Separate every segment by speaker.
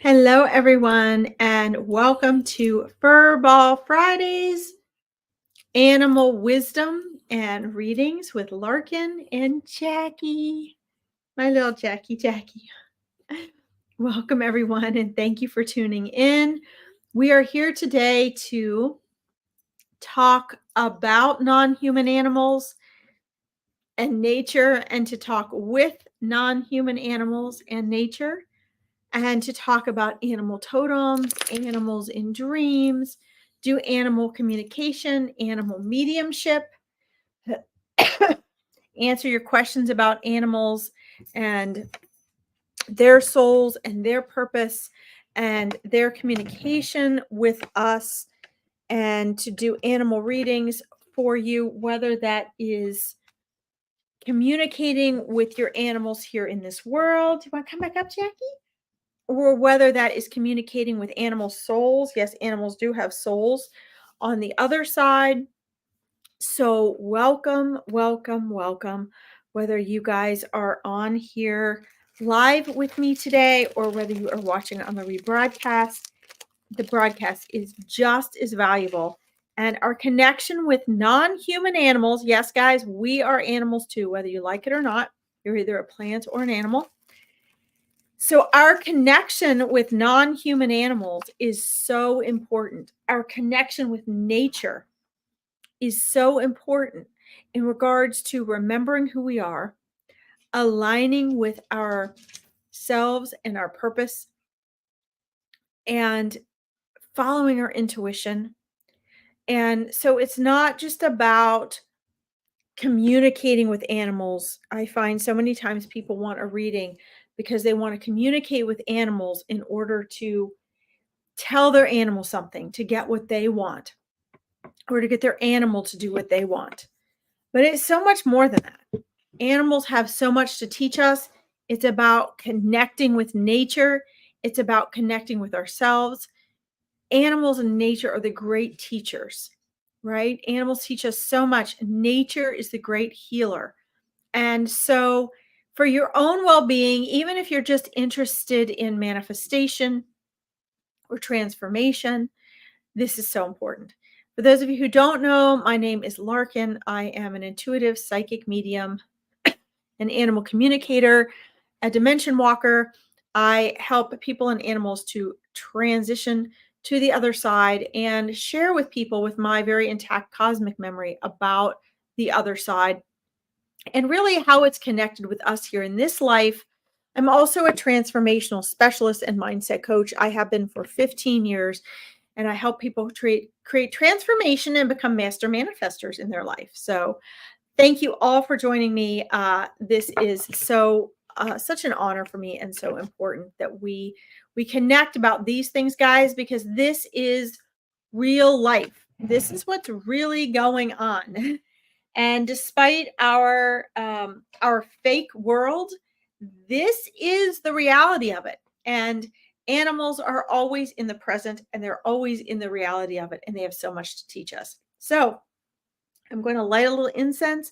Speaker 1: Hello, everyone, and welcome to Furball Fridays, Animal Wisdom and Readings with Larkin and Jackie. My little Jackie. Welcome, everyone, and thank you for tuning in. We are here today to talk about non-human animals and nature, and to talk with non-human animals and nature, and to talk about animal totems, animals in dreams, do animal communication, animal mediumship, answer your questions about animals and their souls and their purpose and their communication with us, and to do animal readings for you, whether that is communicating with your animals here in this world. Do you want to come back up, Jackie? Or whether that is communicating with animal souls. Yes, animals do have souls on the other side. So welcome, whether you guys are on here live with me today or whether you are watching on the rebroadcast. The broadcast is just as valuable. And our connection with non-human animals, yes, guys, we are animals too, whether you like it or not. You're either a plant or an animal. So our connection with non-human animals is so important. Our connection with nature is so important in regards to remembering who we are, aligning with ourselves and our purpose, and following our intuition. And so it's not just about communicating with animals. I find so many times people want a reading because they want to communicate with animals in order to tell their animal something, to get what they want, or to get their animal to do what they want. But it's so much more than that. Animals have so much to teach us. It's about connecting with nature. It's about connecting with ourselves. Animals and nature are the great teachers, right? Animals teach us so much. Nature is the great healer. And so for your own well-being, even if you're just interested in manifestation or transformation, this is so important. For those of you who don't know, my name is Larkin. I am an intuitive psychic medium, an animal communicator, a dimension walker. I help people and animals to transition to the other side and share with people with my very intact cosmic memory about the other side and really how it's connected with us here in this life. I'm also a transformational specialist and mindset coach. I have been for 15 years, and I help people create transformation and become master manifestors in their life. So thank you all for joining me. This is such an honor for me, and so important that we connect about these things, guys, because this is real life. This is what's really going on. And despite our fake world, this is the reality of it. And animals are always in the present, and they're always in the reality of it, and they have so much to teach us. So I'm going to light a little incense,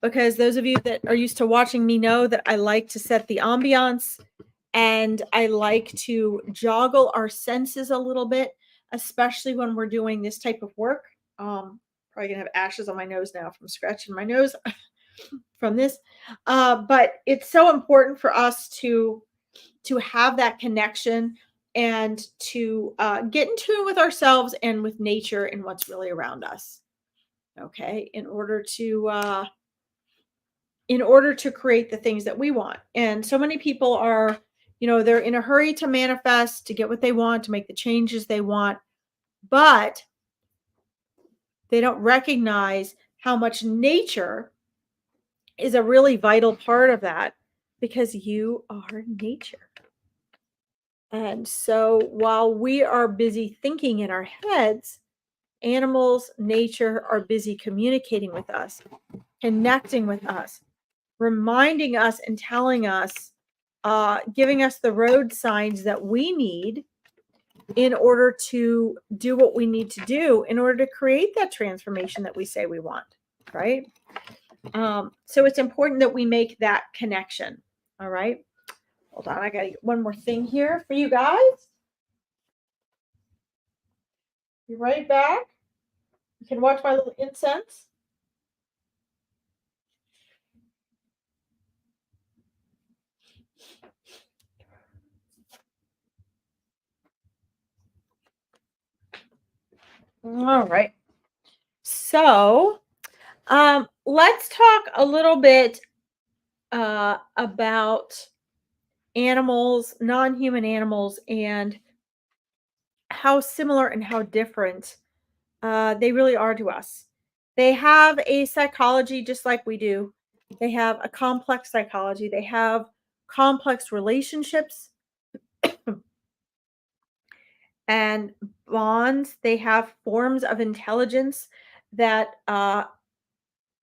Speaker 1: because those of you that are used to watching me know that I like to set the ambiance, and I like to joggle our senses a little bit, especially when we're doing this type of work. Probably gonna have ashes on my nose now from scratching my nose from this. But it's so important for us to have that connection and to get in tune with ourselves and with nature and what's really around us. Okay, in order to create the things that we want. And so many people are, they're in a hurry to manifest, to get what they want, to make the changes they want, but they don't recognize how much nature is a really vital part of that, because you are nature. And so while we are busy thinking in our heads, animals, nature are busy communicating with us, connecting with us, reminding us and telling us, giving us the road signs that we need in order to do what we need to do in order to create that transformation that we say we want, right? So it's important that we make that connection. All right. Hold on, I gotta get one more thing here for you guys. Be right back. You can watch my little incense. All right. So, let's talk a little bit about animals, non-human animals, and how similar and how different they really are to us. They have a psychology just like we do. They have a complex psychology. They have complex relationships and bonds. They have forms of intelligence that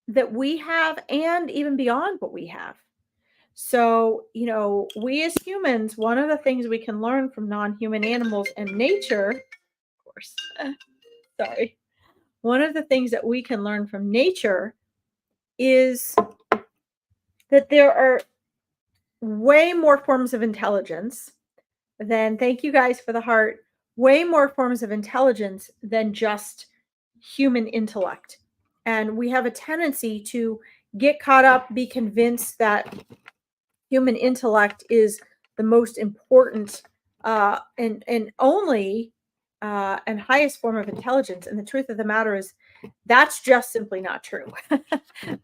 Speaker 1: that we have, and even beyond what we have. So, we as humans, one of the things we can learn from non-human animals and nature, of course, sorry, one of the things that we can learn from nature is that there are way more forms of intelligence than, thank you guys for the heart, way more forms of intelligence than just human intellect. And we have a tendency to get caught up, be convinced that human intellect is the most important and only and highest form of intelligence. And the truth of the matter is, that's just simply not true.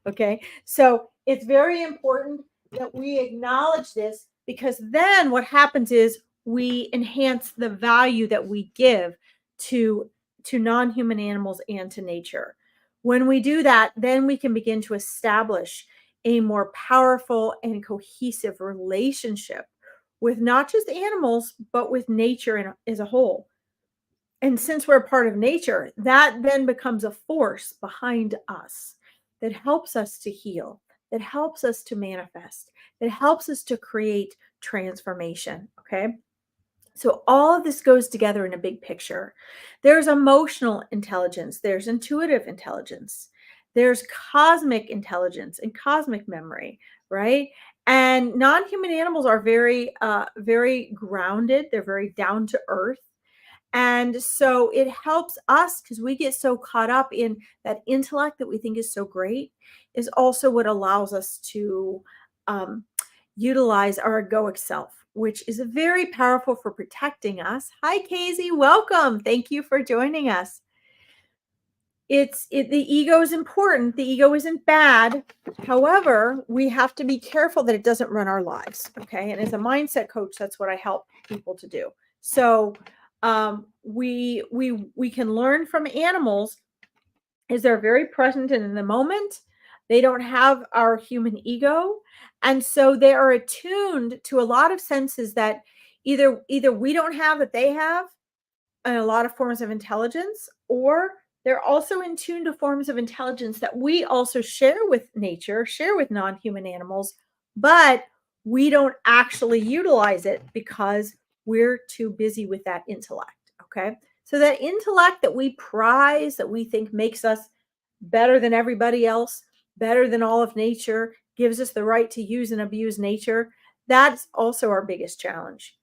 Speaker 1: Okay, so it's very important that we acknowledge this, because then what happens is we enhance the value that we give to non-human animals and to nature. When we do that, then we can begin to establish a more powerful and cohesive relationship with not just animals, but with nature as a whole. And since we're a part of nature, that then becomes a force behind us that helps us to heal, that helps us to manifest, that helps us to create transformation. Okay. So all of this goes together in a big picture. There's emotional intelligence, there's intuitive intelligence, there's cosmic intelligence and cosmic memory, right? And non-human animals are very grounded. They're very down to earth. And so it helps us, because we get so caught up in that intellect that we think is so great, is also what allows us to um, utilize our egoic self, which is very powerful for protecting us. Hi, Casey. Welcome. Thank you for joining us. The ego is important. The ego isn't bad. However, we have to be careful that it doesn't run our lives. Okay. And as a mindset coach, that's what I help people to do. So we can learn from animals is they're very present and in the moment. They don't have our human ego. And so they are attuned to a lot of senses that either we don't have that they have, and a lot of forms of intelligence, or they're also in tune to forms of intelligence that we also share with nature, share with non-human animals, but we don't actually utilize it because we're too busy with that intellect. Okay. So that intellect that we prize, that we think makes us better than everybody else, better than all of nature, gives us the right to use and abuse nature, that's also our biggest challenge.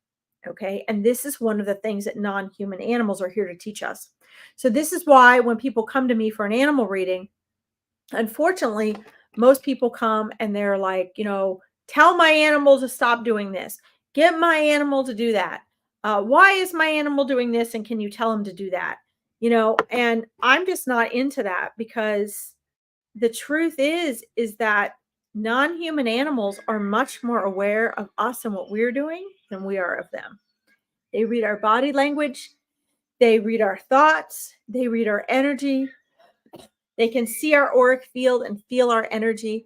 Speaker 1: Okay. And this is one of the things that non-human animals are here to teach us. So this is why when people come to me for an animal reading, unfortunately, most people come and they're like, tell my animal to stop doing this. Get my animal to do that. Why is my animal doing this? And can you tell him to do that? And I'm just not into that, because the truth is that non-human animals are much more aware of us and what we're doing than we are of them. They read our body language. They read our thoughts. They read our energy. They can see our auric field and feel our energy.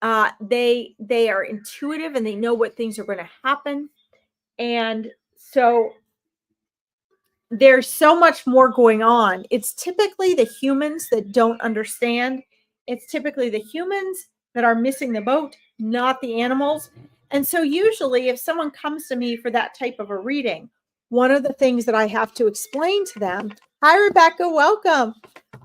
Speaker 1: They are intuitive and they know what things are going to happen. And so there's so much more going on. It's typically the humans that don't understand. It's typically the humans that are missing the boat, not the animals. And so usually if someone comes to me for that type of a reading, one of the things that I have to explain to them, hi, Rebecca, welcome.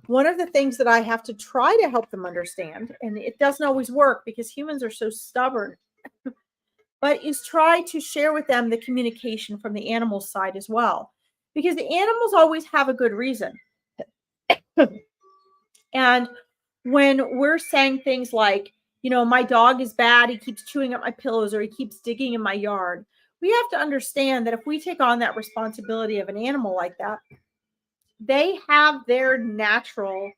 Speaker 1: One of the things that I have to try to help them understand, and it doesn't always work because humans are so stubborn, but is try to share with them the communication from the animal side as well, because the animals always have a good reason. And when we're saying things like, my dog is bad, he keeps chewing up my pillows or he keeps digging in my yard, we have to understand that if we take on that responsibility of an animal like that, they have their natural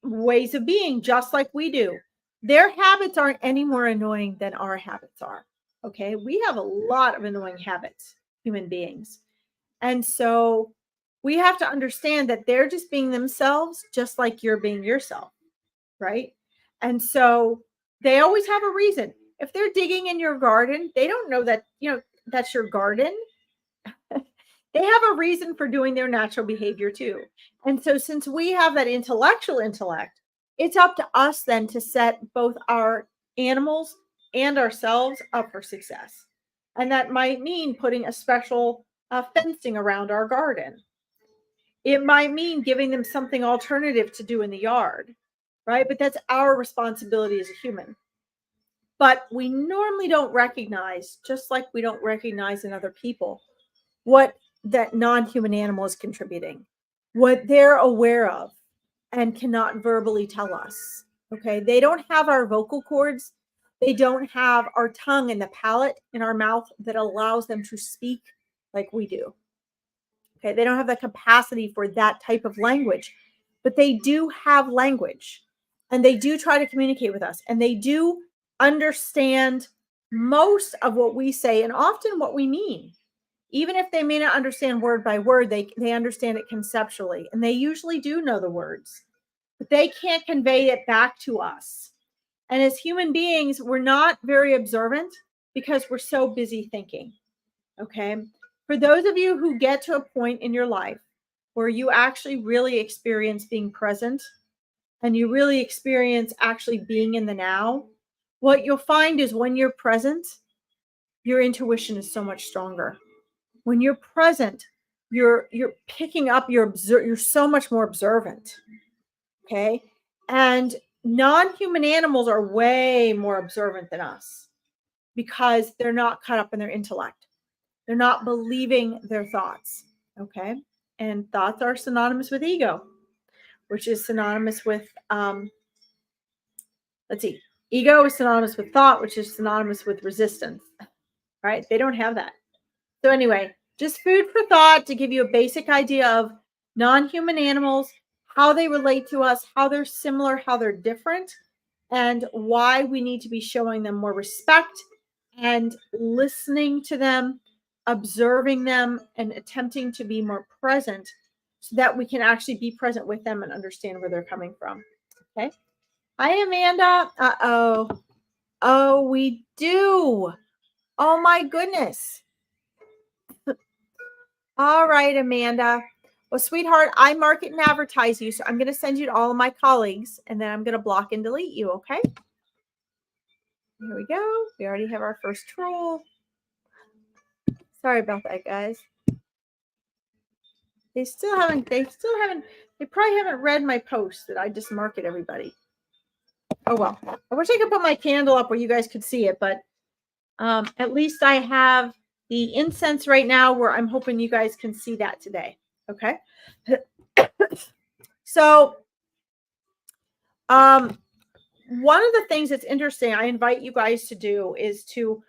Speaker 1: ways of being just like we do. Their habits aren't any more annoying than our habits are. Okay. We have a lot of annoying habits, human beings. And so we have to understand that they're just being themselves, just like you're being yourself. Right. And so they always have a reason. If they're digging in your garden, they don't know that, that's your garden. They have a reason for doing their natural behavior too. And so since we have that intellectual intellect, it's up to us then to set both our animals and ourselves up for success. And that might mean putting a special fencing around our garden. It might mean giving them something alternative to do in the yard, right? But that's our responsibility as a human. But we normally don't recognize, just like we don't recognize in other people, what that non-human animal is contributing, what they're aware of and cannot verbally tell us. Okay. They don't have our vocal cords. They don't have our tongue and the palate in our mouth that allows them to speak like we do. Okay. They don't have the capacity for that type of language, but they do have language and they do try to communicate with us and they do understand most of what we say and often what we mean. Even if they may not understand word by word, they understand it conceptually, and they usually do know the words, but they can't convey it back to us. And as human beings, we're not very observant because we're so busy thinking. Okay. For those of you who get to a point in your life where you actually really experience being present and you really experience actually being in the now, what you'll find is when you're present, your intuition is so much stronger. When you're present, you're picking up, you're so much more observant. Okay. And non-human animals are way more observant than us because they're not caught up in their intellect. They're not believing their thoughts. Okay. And thoughts are synonymous with ego, which is synonymous with let's see, ego is synonymous with thought, which is synonymous with resistance. Right. They don't have that. So anyway, just food for thought to give you a basic idea of non-human animals, how they relate to us, how they're similar, how they're different, and why we need to be showing them more respect and listening to them, observing them, and attempting to be more present so that we can actually be present with them and understand where they're coming from. Okay. Hi, Amanda. Uh-oh. Oh, we do. Oh my goodness. All right, Amanda. Well, sweetheart, I market and advertise you, so I'm going to send you to all of my colleagues, and then I'm going to block and delete you, okay? Here we go. We already have our first troll. Sorry about that, guys. They probably haven't read my post that I just market everybody. Oh, well. I wish I could put my candle up where you guys could see it, but at least I have the incense right now where I'm hoping you guys can see that today, okay? So, one of the things that's interesting, I invite you guys to do is to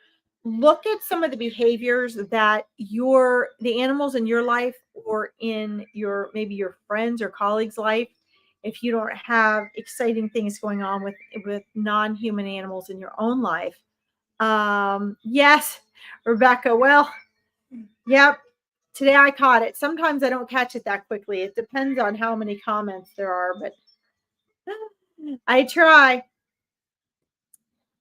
Speaker 1: look at some of the behaviors that the animals in your life or in maybe your friends or colleagues' life, if you don't have exciting things going on with non-human animals in your own life. Yes, Rebecca. Well, yep. Today I caught it. Sometimes I don't catch it that quickly. It depends on how many comments there are, but I try.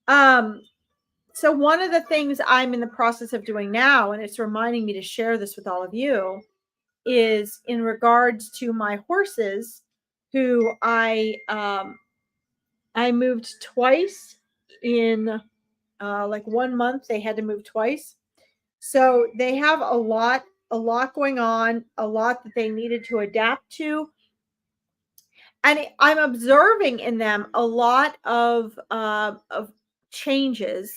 Speaker 1: So one of the things I'm in the process of doing now, and it's reminding me to share this with all of you, is in regards to my horses, who I moved twice in like 1 month. They had to move twice, so they have a lot going on, a lot that they needed to adapt to. And I'm observing in them a lot of changes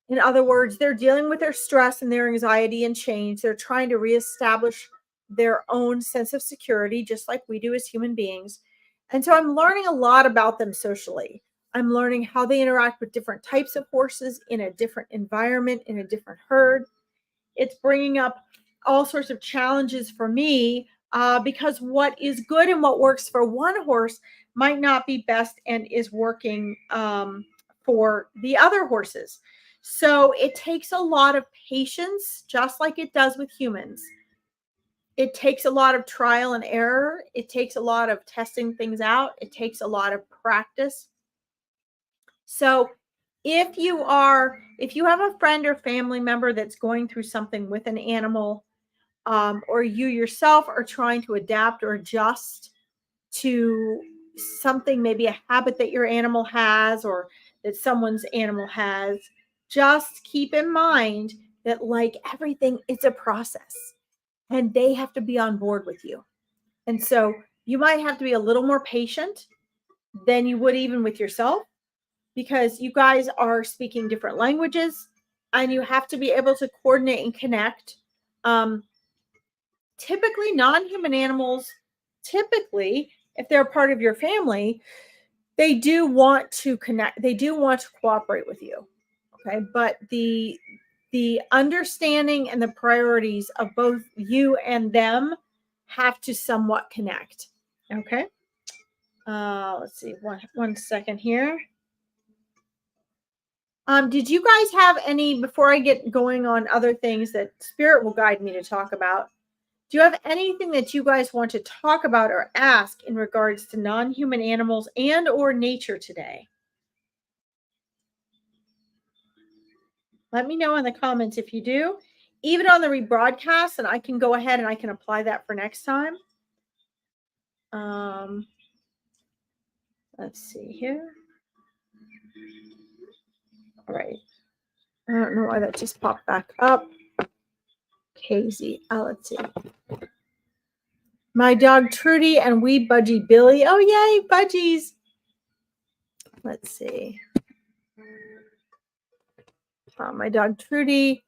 Speaker 1: In other words, they're dealing with their stress and their anxiety and change. They're trying to reestablish their own sense of security, just like we do as human beings. And so I'm learning a lot about them socially. I'm learning how they interact with different types of horses in a different environment, in a different herd. It's bringing up all sorts of challenges for me because what is good and what works for one horse might not be best and is working for the other horses. So it takes a lot of patience, just like it does with humans. It takes a lot of trial and error. It takes a lot of testing things out. It takes a lot of practice. So if you have a friend or family member that's going through something with an animal, or you yourself are trying to adapt or adjust to something, maybe a habit that your animal has or that someone's animal has, just keep in mind that, like everything, it's a process and they have to be on board with you. And so you might have to be a little more patient than you would even with yourself, because you guys are speaking different languages and you have to be able to coordinate and connect. Typically, non-human animals, typically, if they're part of your family, they do want to connect. They do want to cooperate with you. Okay. But the understanding and the priorities of both you and them have to somewhat connect. Okay. Let's see. One second here. Did you guys have any, before I get going on other things that Spirit will guide me to talk about? Do you have anything that you guys want to talk about or ask in regards to non-human animals and or nature today? Let me know in the comments if you do, even on the rebroadcast, and I can go ahead and I can apply that for next time. Let's see here. All right. I don't know why that just popped back up. Casey. Let's see. My dog Trudy and wee budgie Billy. Oh, yay, budgies. Let's see. My dog Trudy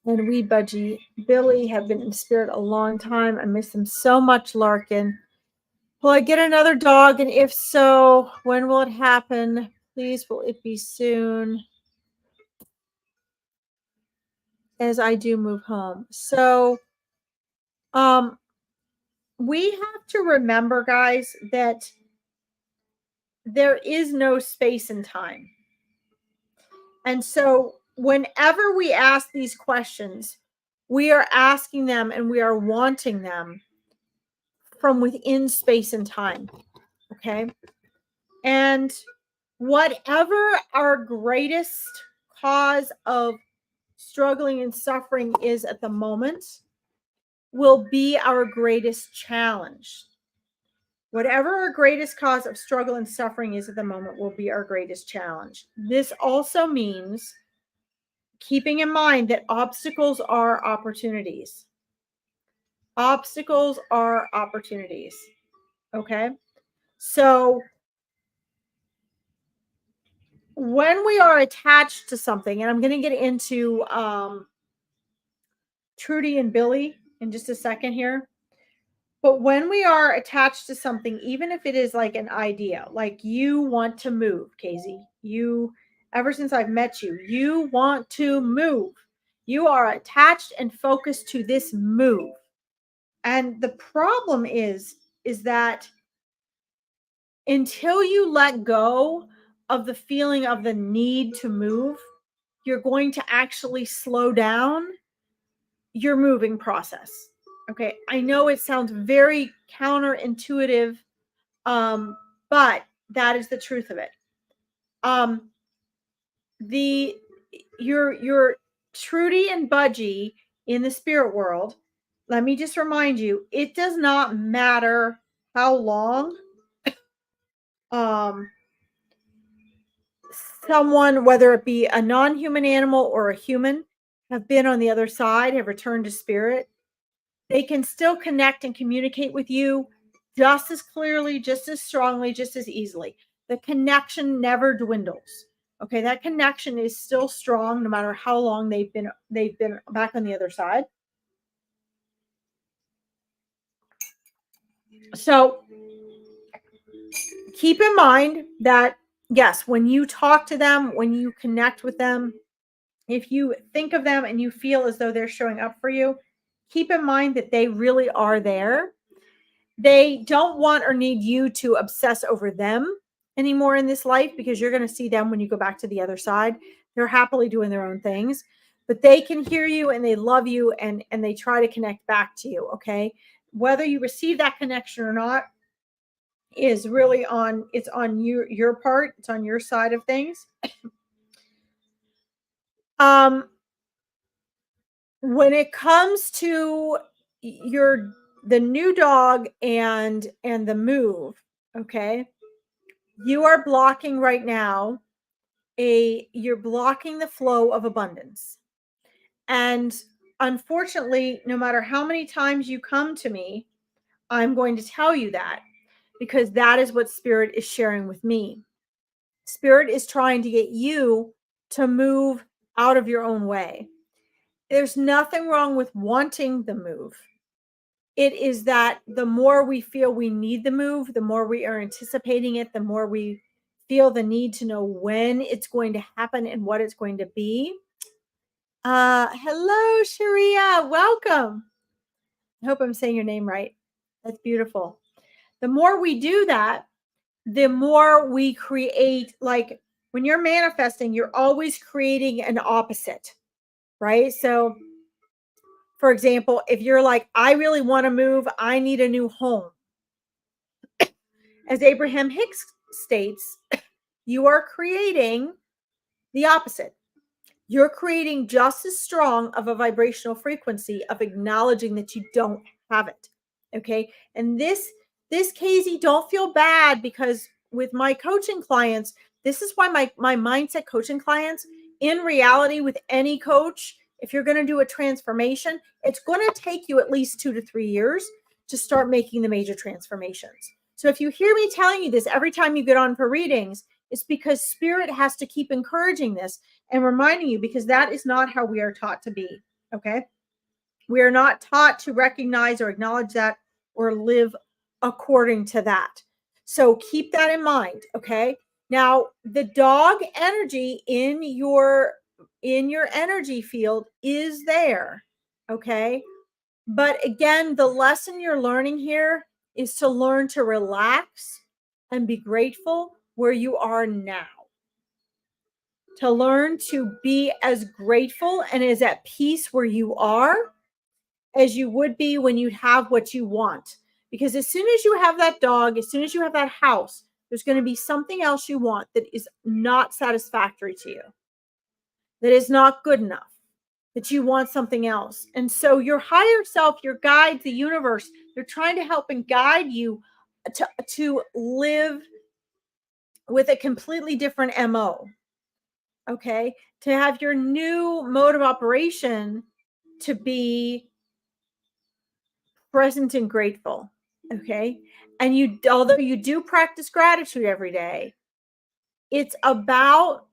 Speaker 1: and wee budgie Billy have been in spirit a long time. I miss them so much, Larkin. Will I get another dog? And if so, when will it happen? Please, will it be soon? As I do move home. So, we have to remember, guys, that there is no space and time. And so whenever we ask these questions, we are asking them and we are wanting them from within space and time. Okay. And whatever our greatest cause of struggling and suffering is at the moment will be our greatest challenge. Whatever our greatest cause of struggle and suffering is at the moment will be our greatest challenge. This also means keeping in mind that obstacles are opportunities. Obstacles are opportunities. Okay. So when we are attached to something, and I'm going to get into Trudy and Billy in just a second here. But when we are attached to something, even if it is like an idea, like you want to move, Casey, ever since I've met you, you want to move. You are attached and focused to this move. And the problem is that until you let go of the feeling of the need to move, you're going to actually slow down your moving process. Okay. I know it sounds very counterintuitive, but that is the truth of it. Your Trudy and Budgie in the spirit world, let me just remind you, it does not matter how long someone, whether it be a non-human animal or a human, have been on the other side, have returned to spirit. They can still connect and communicate with you just as clearly, just as strongly, just as easily. The connection never dwindles. Okay, that connection is still strong no matter how long they've been back on the other side. So keep in mind that yes, when you talk to them, when you connect with them, if you think of them and you feel as though they're showing up for you, keep in mind that they really are there. They don't want or need you to obsess over them anymore in this life, because you're going to see them when you go back to the other side. They're happily doing their own things, but they can hear you and they love you, and they try to connect back to you. Okay. Whether you receive that connection or not is really on your part. It's on your side of things. Um, when it comes to your the new dog and the move, okay, you are blocking right now, you're blocking the flow of abundance. And unfortunately, no matter how many times you come to me, I'm going to tell you that, because that is what spirit is sharing with me. Spirit is trying to get you to move out of your own way. There's nothing wrong with wanting the move. It is that the more we feel we need the move, the more we are anticipating it, the more we feel the need to know when it's going to happen and what it's going to be. Hello, Sharia. Welcome. I hope I'm saying your name right. That's beautiful. The more we do that, the more we create, like when you're manifesting, you're always creating an opposite, right? So, for example, if you're like, I really want to move, I need a new home. As Abraham Hicks states, you are creating the opposite. You're creating just as strong of a vibrational frequency of acknowledging that you don't have it. Okay. And this Casey, don't feel bad, because with my coaching clients, this is why my mindset coaching clients, in reality, with any coach, if you're going to do a transformation, it's going to take you at least 2 to 3 years to start making the major transformations. So if you hear me telling you this every time you get on for readings, it's because spirit has to keep encouraging this and reminding you, because that is not how we are taught to be. Okay. We are not taught to recognize or acknowledge that or live according to that. So keep that in mind. Okay. Now, the dog energy in your energy field is there. Okay. But again, the lesson you're learning here is to learn to relax and be grateful where you are now. To learn to be as grateful and as at peace where you are as you would be when you have what you want. Because as soon as you have that dog, as soon as you have that house, there's going to be something else you want that is not satisfactory to you, that is not good enough, that you want something else. And so your higher self, your guide, the universe, they're trying to help and guide you to live with a completely different MO. Okay. To have your new mode of operation to be present and grateful. Okay. And although you do practice gratitude every day, it's about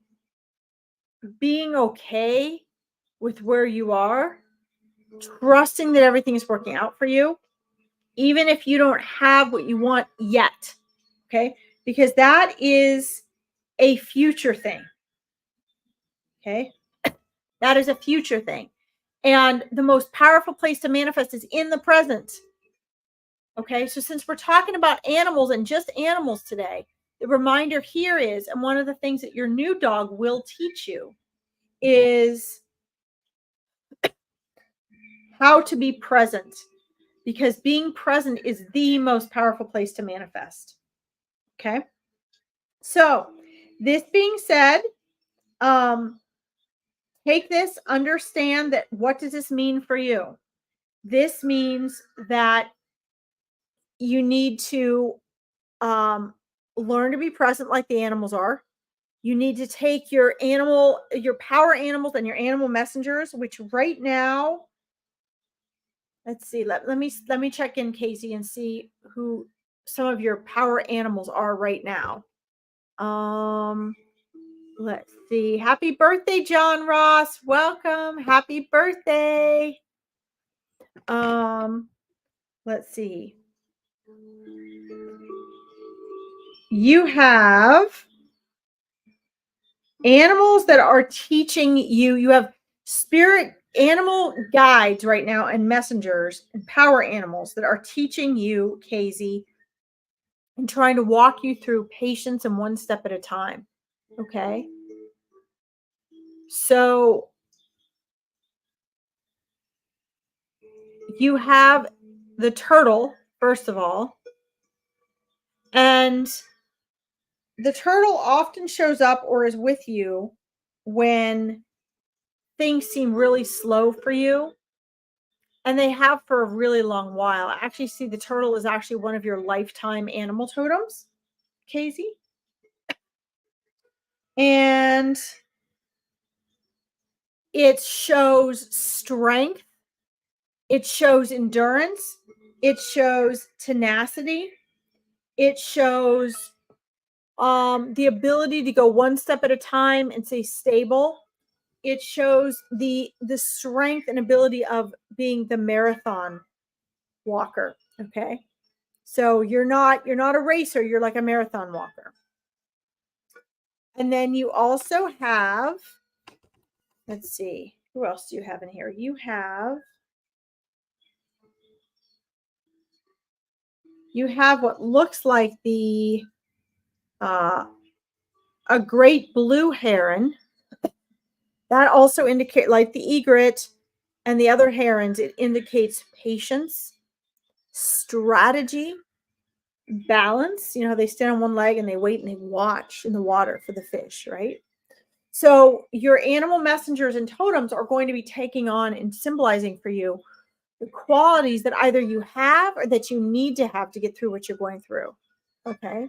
Speaker 1: being okay with where you are, trusting that everything is working out for you, even if you don't have what you want yet. Okay. Because that is a future thing. Okay. That is a future thing. And the most powerful place to manifest is in the present. Okay, so since we're talking about animals and just animals today, the reminder here is, and one of the things that your new dog will teach you is how to be present, because being present is the most powerful place to manifest. Okay, so this being said, take this, understand that what does this mean for you? This means that you need to learn to be present like the animals are. You need to take your power animals and your animal messengers, which right now, let's see, let me check in, Casey, and see who some of your power animals are right now. Let's see. Happy birthday, John Ross. Welcome. Happy birthday. Um, let's see. You have animals that are teaching you. You have spirit animal guides right now and messengers and power animals that are teaching you, Casey, and trying to walk you through patience and one step at a time. Okay. So you have the turtle, first of all, and the turtle often shows up or is with you when things seem really slow for you, and they have for a really long while. I actually see the turtle is actually one of your lifetime animal totems, Casey. And it shows strength, it shows endurance, it shows tenacity, it shows the ability to go one step at a time and stay stable. It shows the strength and ability of being the marathon walker. Okay. So you're not a racer, you're like a marathon walker. And then you also have, let's see, who else do you have in here? You have what looks like the a great blue heron. That also indicate, like the egret and the other herons, it indicates patience, strategy, balance. You know how they stand on one leg and they wait and they watch in the water for the fish, right? So your animal messengers and totems are going to be taking on and symbolizing for you the qualities that either you have or that you need to have to get through what you're going through. Okay.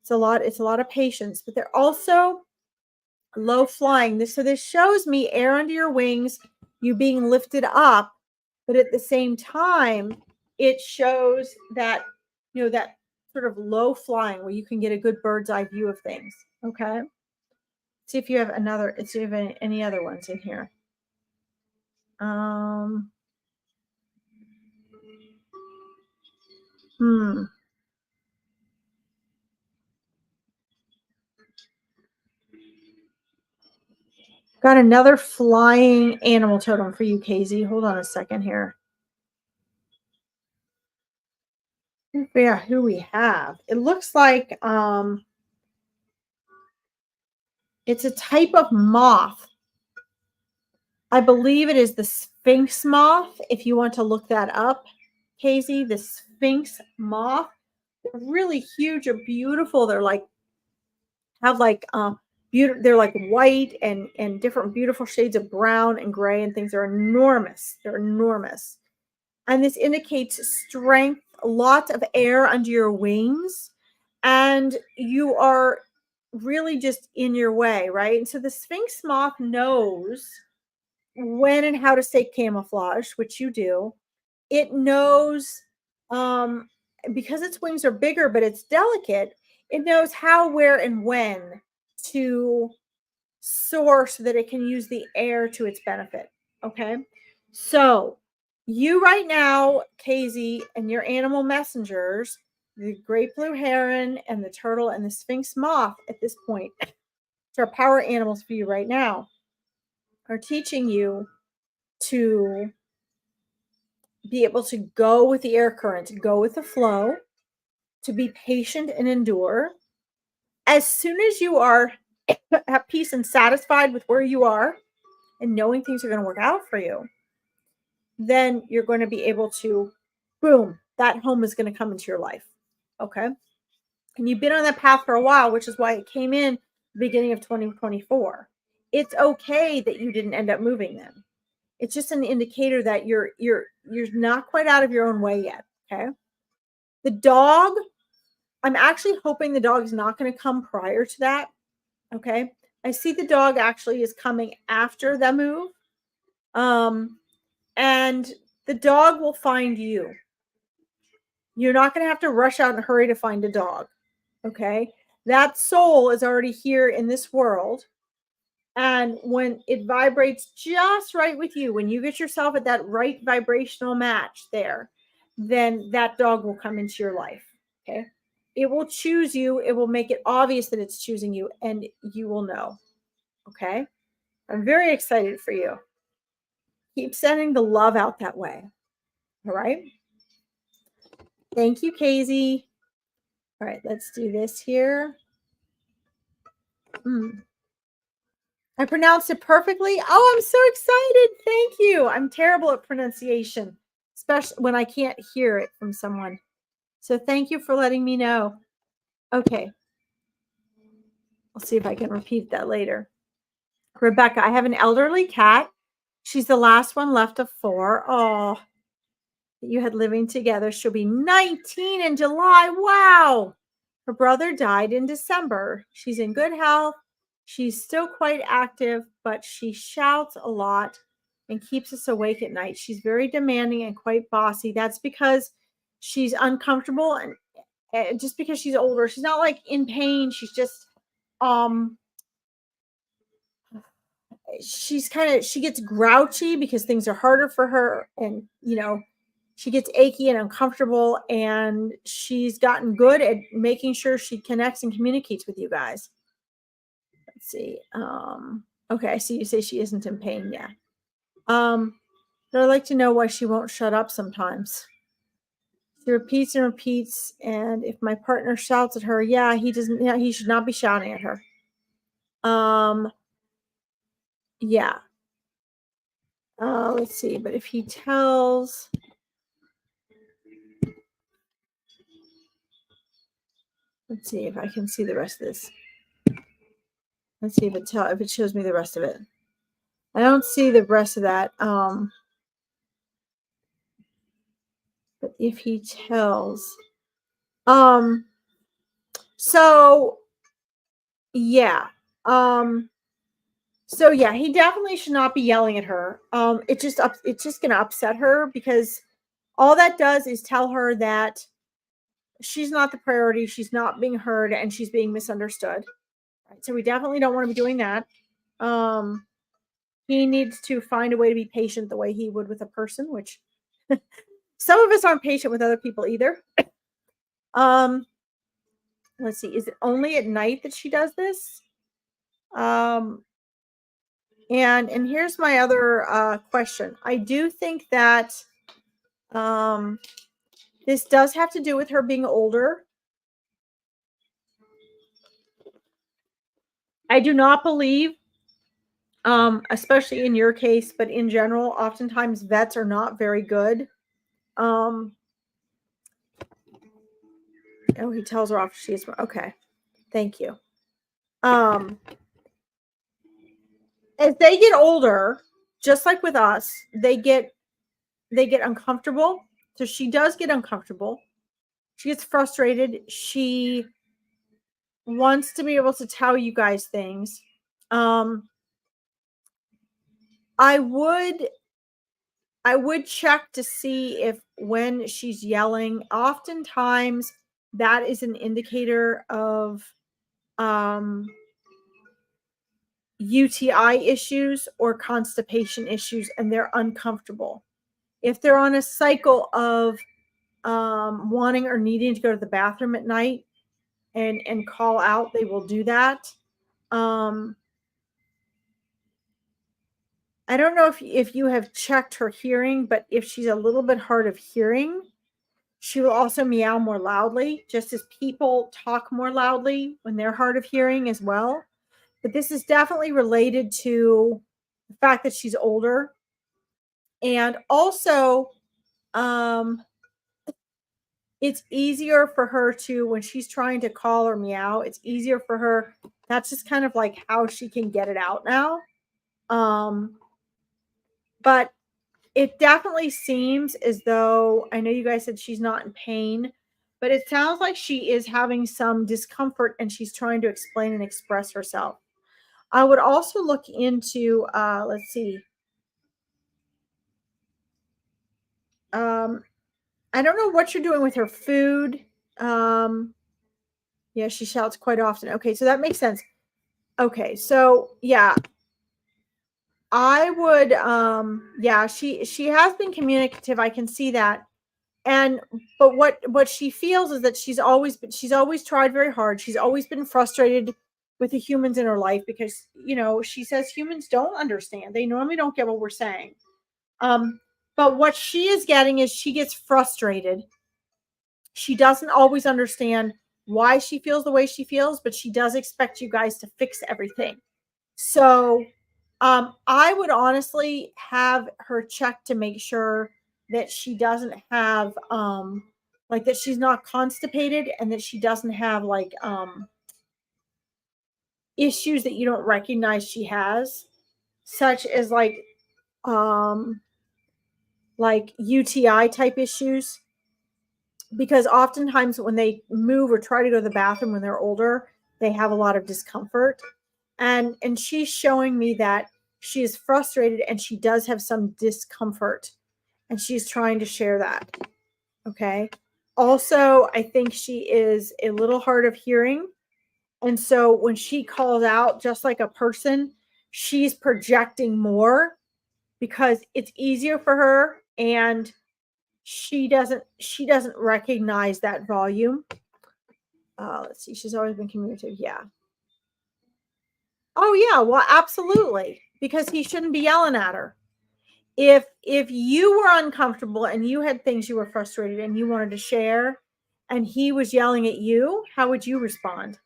Speaker 1: It's a lot of patience, but they're also low flying. So this shows me air under your wings, you being lifted up, but at the same time, it shows that that sort of low flying where you can get a good bird's eye view of things. Okay. See if you have see if you have any other ones in here. Um hmm. Got another flying animal totem for you, Casey. Hold on a second here. Yeah, who we have. It looks like it's a type of moth. I believe it is the Sphinx moth. If you want to look that up, Casey, the Sphinx moth. They're really huge or beautiful. They're like have like beautiful. They're like white and different beautiful shades of brown and gray and things. They're enormous. They're enormous. And this indicates strength, lots of air under your wings, and you are really just in your way, right? And so the Sphinx moth knows when and how to stay camouflage, which you do. It knows, um, because its wings are bigger, but it's delicate, it knows how, where, and when to soar so that it can use the air to its benefit. Okay. So you right now, Casey, and your animal messengers, the great blue heron and the turtle and the Sphinx moth at this point, which are power animals for you right now, are teaching you to be able to go with the air current, to go with the flow, to be patient and endure. As soon as you are at peace and satisfied with where you are and knowing things are going to work out for you, then you're going to be able to, boom, that home is going to come into your life. Okay. And you've been on that path for a while, which is why it came in the beginning of 2024. It's okay that you didn't end up moving then. It's just an indicator that you're not quite out of your own way yet. Okay. The dog, I'm actually hoping the dog is not going to come prior to that. Okay. I see the dog actually is coming after the move. And the dog will find you. You're not going to have to rush out and hurry to find a dog. Okay. That soul is already here in this world. And when it vibrates just right with you, when you get yourself at that right vibrational match there, then that dog will come into your life. Okay. It will choose you. It will make it obvious that it's choosing you, and you will know. Okay. I'm very excited for you. Keep sending the love out that way. All right. Thank you, Casey. All right. Let's do this here. I pronounced it perfectly. Oh, I'm so excited. Thank you. I'm terrible at pronunciation, especially when I can't hear it from someone. So thank you for letting me know. Okay. I'll see if I can repeat that later. Rebecca, I have an elderly cat. She's the last one left of four. Oh, you had living together. She'll be 19 in July. Wow. Her brother died in December. She's in good health. She's still quite active, but she shouts a lot and keeps us awake at night. She's very demanding and quite bossy. That's because she's uncomfortable, and just because she's older. She's not like in pain. She's just um she gets grouchy because things are harder for her, and she gets achy and uncomfortable, and she's gotten good at making sure she connects and communicates with you guys. Let's see. Okay, I see you say she isn't in pain. Yeah. But I'd like to know why she won't shut up sometimes. She repeats and repeats, and if my partner shouts at her, yeah, he doesn't. Yeah, he should not be shouting at her. Yeah. Let's see. But if he tells, let's see if I can see the rest of this. Let's see if it shows me the rest of it. I don't see the rest of that. But if he tells, so yeah, so yeah, he definitely should not be yelling at her. It's just gonna upset her, because all that does is tell her that she's not the priority, she's not being heard, and she's being misunderstood. Right? So we definitely don't want to be doing that. Um, he needs to find a way to be patient the way he would with a person, which some of us aren't patient with other people either. Um, let's see, is it only at night that she does this? Um, and here's my other question. I do think that this does have to do with her being older. I do not believe, especially in your case, but in general, oftentimes vets are not very good. Oh, he tells her off. She's okay. Thank you. As they get older, just like with us, they get uncomfortable. So she does get uncomfortable. She gets frustrated. She wants to be able to tell you guys things. I would check to see if, when she's yelling, oftentimes that is an indicator of UTI issues or constipation issues, and they're uncomfortable. If they're on a cycle of wanting or needing to go to the bathroom at night and call out, they will do that. I don't know if you have checked her hearing, but if she's a little bit hard of hearing, she will also meow more loudly, just as people talk more loudly when they're hard of hearing as well. But this is definitely related to the fact that she's older. And also, it's easier for her to, when she's trying to call or meow, it's easier for her. That's just kind of like how she can get it out now. But it definitely seems as though, I know you guys said she's not in pain, but it sounds like she is having some discomfort and she's trying to explain and express herself. I would also look into, let's see. I don't know what you're doing with her food. Yeah, she shouts quite often. Okay, so that makes sense. Okay, so yeah, I would yeah, she has been communicative. I can see that. And but what she feels is that she's always tried very hard. She's always been frustrated with the humans in her life because, she says humans don't understand. They normally don't get what we're saying. Um but what she is getting is she gets frustrated. She doesn't always understand why she feels the way she feels, but she does expect you guys to fix everything. So, I would honestly have her check to make sure that she doesn't have, like that she's not constipated and that she doesn't have like issues that you don't recognize she has, such as um like UTI type issues. Because oftentimes when they move or try to go to the bathroom when they're older, they have a lot of discomfort. And she's showing me that she is frustrated and she does have some discomfort, and she's trying to share that. Okay. Also, I think she is a little hard of hearing, and so when she calls out just like a person, she's projecting more because it's easier for her, and she doesn't recognize that volume. Let's see, she's always been communicative. Yeah. Oh yeah, well, absolutely, because he shouldn't be yelling at her. If you were uncomfortable and you had things you were frustrated and you wanted to share, and he was yelling at you, how would you respond?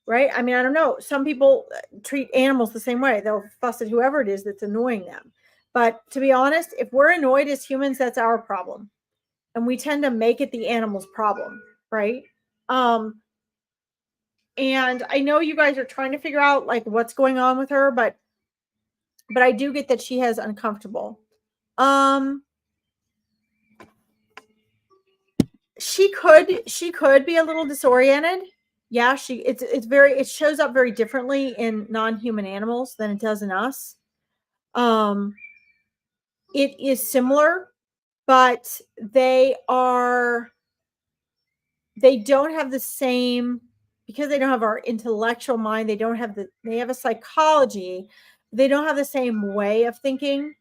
Speaker 1: Right? I mean, I don't know. Some people treat animals the same way. They'll fuss at whoever it is that's annoying them. But to be honest, if we're annoyed as humans, that's our problem. And we tend to make it the animal's problem, right? Um, and I know you guys are trying to figure out like what's going on with her, but I do get that she has uncomfortable. Um, she could be a little disoriented. Yeah, it shows up very differently in non-human animals than it does in us. Um, it is similar, but they don't have the same, because they don't have our intellectual mind. They have a psychology. They don't have the same way of thinking.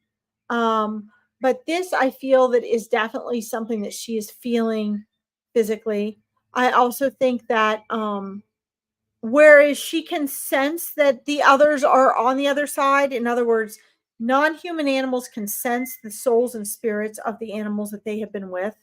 Speaker 1: But this, I feel that is definitely something that she is feeling physically. I also think that whereas she can sense that the others are on the other side, in other words, non-human animals can sense the souls and spirits of the animals that they have been with,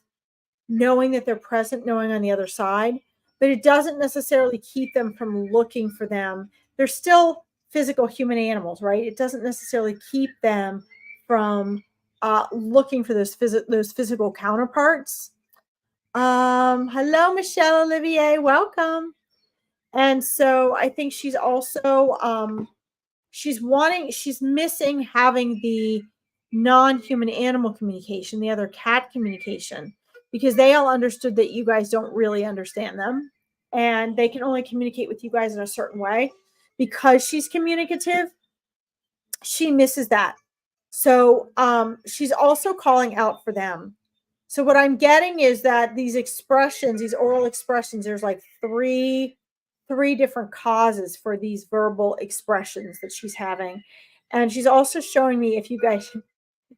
Speaker 1: knowing that they're present, knowing on the other side, but it doesn't necessarily keep them from looking for them. They're still physical human animals, right? It doesn't necessarily keep them from looking for those physical counterparts. Hello, Michelle Olivier, welcome. And so I think she's also she's missing having the non-human animal communication, the other cat communication, because they all understood that you guys don't really understand them, and they can only communicate with you guys in a certain way. Because she's communicative, she misses that. So she's also calling out for them. So what I'm getting is that these expressions, these oral expressions, there's like three different causes for these verbal expressions that she's having. And she's also showing me, if you guys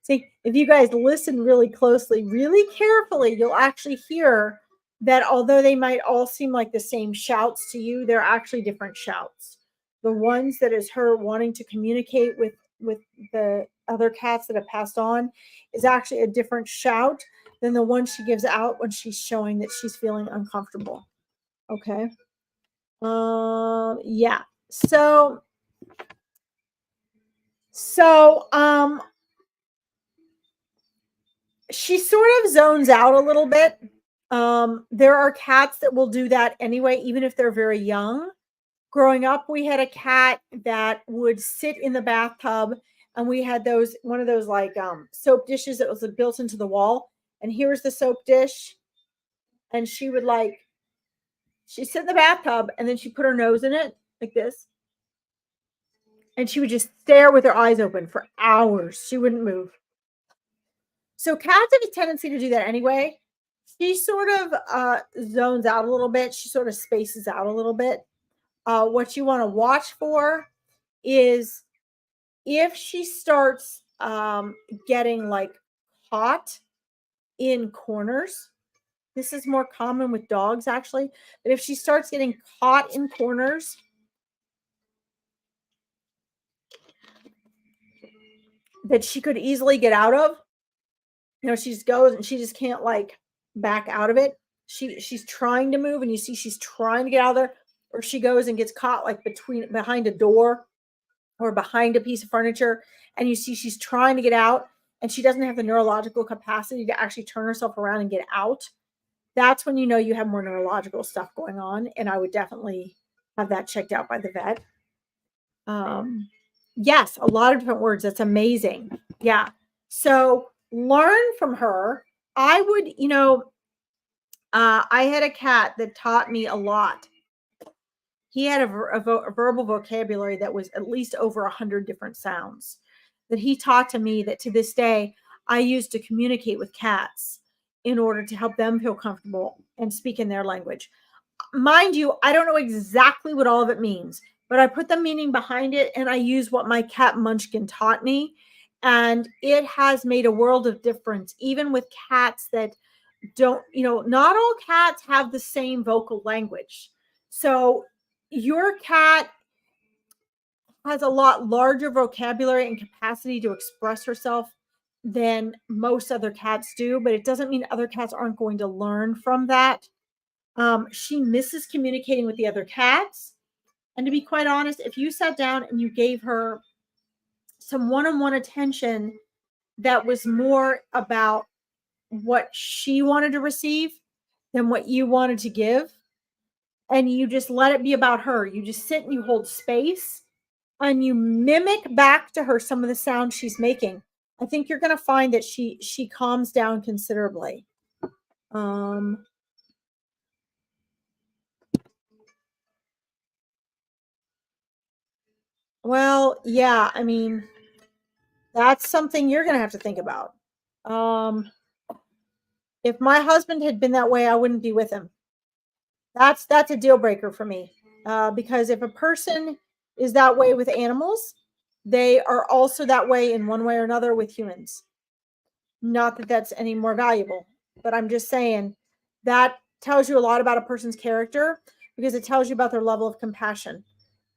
Speaker 1: see, if you guys listen really closely, really carefully, you'll actually hear that although they might all seem like the same shouts to you, they're actually different shouts. The ones that is her wanting to communicate with the other cats that have passed on is actually a different shout than the one she gives out when she's showing that she's feeling uncomfortable. Okay. Yeah. So so she sort of zones out a little bit. There are cats that will do that anyway, even if they're very young. Growing up, we had a cat that would sit in the bathtub, and we had one of those like soap dishes that was built into the wall. And here's the soap dish, and she'd sit in the bathtub, and then she put her nose in it like this, and she would just stare with her eyes open for hours. She wouldn't move. So cats have a tendency to do that anyway. She sort of zones out a little bit. She sort of spaces out a little bit. What you want to watch for is if she starts getting like caught in corners. This is more common with dogs, actually. But if she starts getting caught in corners that she could easily get out of, she just goes and she just can't like back out of it. She's trying to move, and you see she's trying to get out of there, or she goes and gets caught like behind a door or behind a piece of furniture, and you see she's trying to get out, and she doesn't have the neurological capacity to actually turn herself around and get out. That's when you know you have more neurological stuff going on, and I would definitely have that checked out by the vet. Yes, a lot of different words. That's amazing. Yeah. So learn from her. I would, I had a cat that taught me a lot. He had a verbal vocabulary that was at least over 100 different sounds that he taught to me, that to this day I use to communicate with cats in order to help them feel comfortable and speak in their language. Mind you, I don't know exactly what all of it means, but I put the meaning behind it, and I use what my cat Munchkin taught me. And it has made a world of difference, even with cats that don't, not all cats have the same vocal language. So your cat has a lot larger vocabulary and capacity to express herself than most other cats do, but it doesn't mean other cats aren't going to learn from that. She misses communicating with the other cats. And to be quite honest, if you sat down and you gave her some one-on-one attention that was more about what she wanted to receive than what you wanted to give, and you just let it be about her, you just sit and you hold space and you mimic back to her some of the sounds she's making, I think you're going to find that she calms down considerably. Um, well, yeah, I mean, that's something you're going to have to think about. Um, if my husband had been that way, I wouldn't be with him. That's a deal breaker for me. Because if a person is that way with animals, they are also that way in one way or another with humans. Not that that's any more valuable, but I'm just saying that tells you a lot about a person's character, because it tells you about their level of compassion.